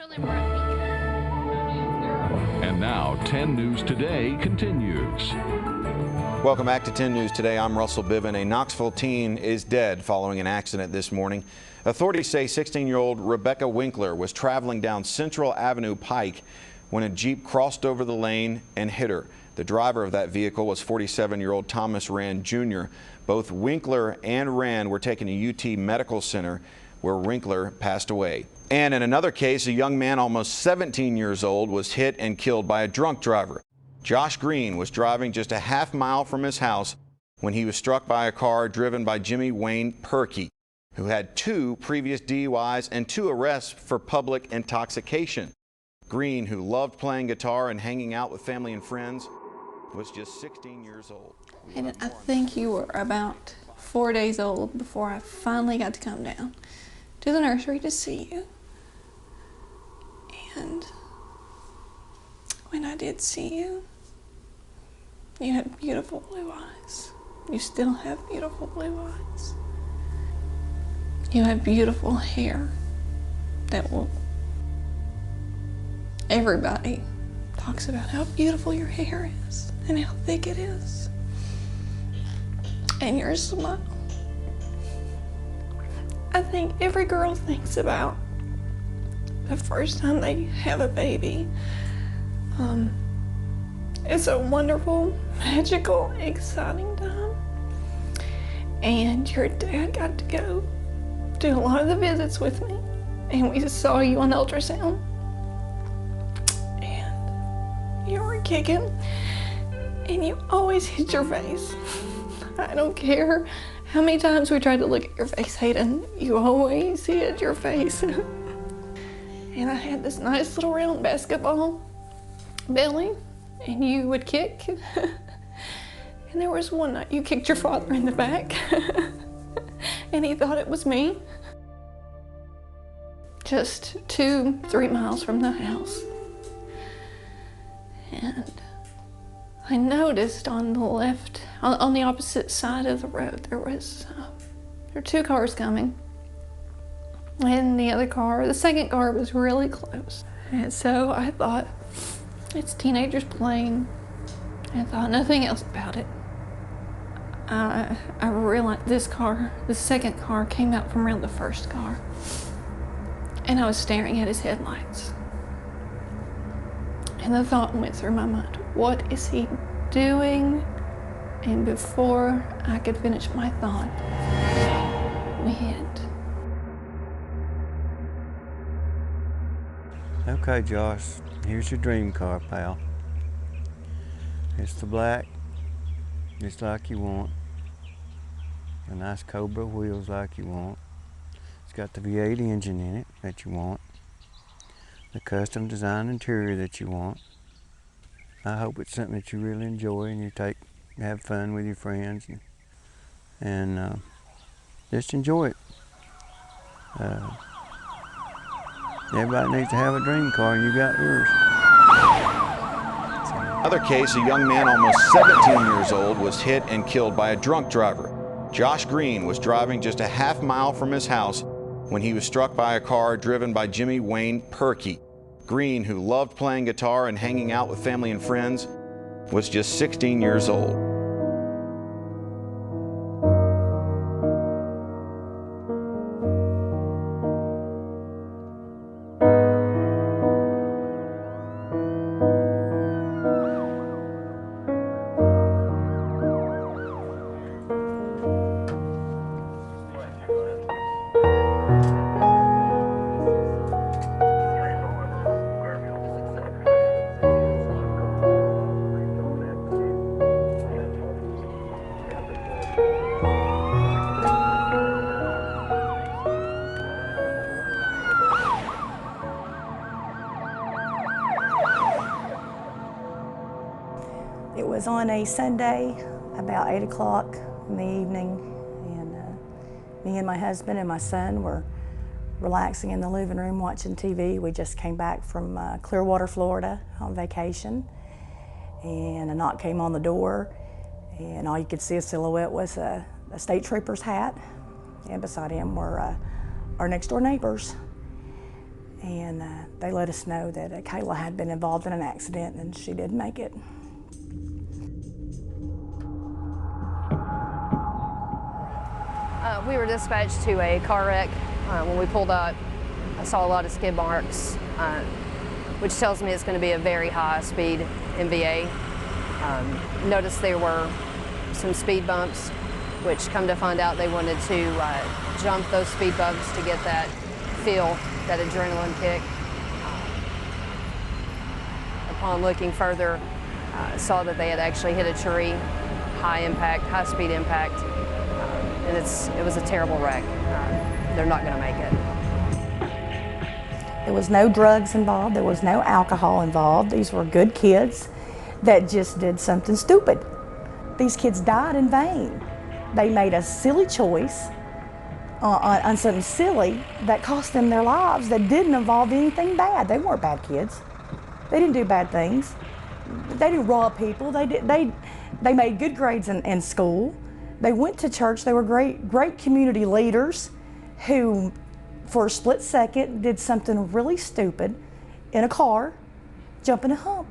And now 10 News Today continues. Welcome back to 10 News Today. I'm Russell Bivin. A Knoxville teen is dead following an accident this morning. Authorities say 16-year-old Rebecca Winkler was traveling down Central Avenue Pike when a Jeep crossed over the lane and hit her. The driver of that vehicle was 47-year-old Thomas Rand Jr. Both Winkler and Rand were taken to UT Medical Center, where Winkler passed away. And in another case, a young man almost 17 years old was hit and killed by a drunk driver. Josh Green was driving just a half mile from his house when he was struck by a car driven by Jimmy Wayne Perkey, who had 2 previous DUIs and 2 arrests for public intoxication. Green, who loved playing guitar and hanging out with family and friends, was just 16 years old. And I think you were about 4 days old before I finally got to come down to the nursery to see you. And when I did see you, you had beautiful blue eyes. You still have beautiful blue eyes. You have beautiful hair that will... Everybody talks about how beautiful your hair is and how thick it is. And your smile. I think every girl thinks about the first time they have a baby. It's a wonderful, magical, exciting time. And your dad got to go do a lot of the visits with me. And we saw you on the ultrasound. And you were kicking. And you always hit your face. I don't care how many times we tried to look at your face, Hayden, you always hit your face. And I had this nice little round basketball belly, and you would kick. And there was one night you kicked your father in the back, and he thought it was me. Just 2-3 miles from the house. And I noticed on the left, on the opposite side of the road, there were 2 cars coming. And the other car, the second car, was really close. And so I thought, it's teenagers playing. I thought nothing else about it. I realized this car, the second car, came out from around the first car. And I was staring at his headlights. And the thought went through my mind, what is he doing? And before I could finish my thought, we hit. Okay, Josh, here's your dream car, pal. It's the black, just like you want. The nice Cobra wheels like you want. It's got the V8 engine in it that you want. The custom design interior that you want. I hope it's something that you really enjoy and you have fun with your friends and just enjoy it. Everybody needs to have a dream car, and you got yours. Another case, a young man almost 17 years old was hit and killed by a drunk driver. Josh Green was driving just a half mile from his house when he was struck by a car driven by Jimmy Wayne Perkey. Green, who loved playing guitar and hanging out with family and friends, was just 16 years old. It was on a Sunday, about 8 o'clock in the evening, and me and my husband and my son were relaxing in the living room watching TV. We just came back from Clearwater, Florida on vacation, and a knock came on the door, and all you could see a silhouette was a state trooper's hat, and beside him were our next door neighbors. and they let us know that Kayla had been involved in an accident and she did make it. We were dispatched to a car wreck. When we pulled up, I saw a lot of skid marks, which tells me it's going to be a very high-speed MVA. Noticed there were some speed bumps, which come to find out they wanted to jump those speed bumps to get that feel, that adrenaline kick. Upon looking further, saw that they had actually hit a tree, high impact, high speed impact, and it was a terrible wreck. They're not going to make it. There was no drugs involved, there was no alcohol involved. These were good kids that just did something stupid. These kids died in vain. They made a silly choice on something silly that cost them their lives that didn't involve anything bad. They weren't bad kids. They didn't do bad things. They didn't rob people. They made good grades in school. They went to church. They were great community leaders who, for a split second, did something really stupid in a car, jumping a hump.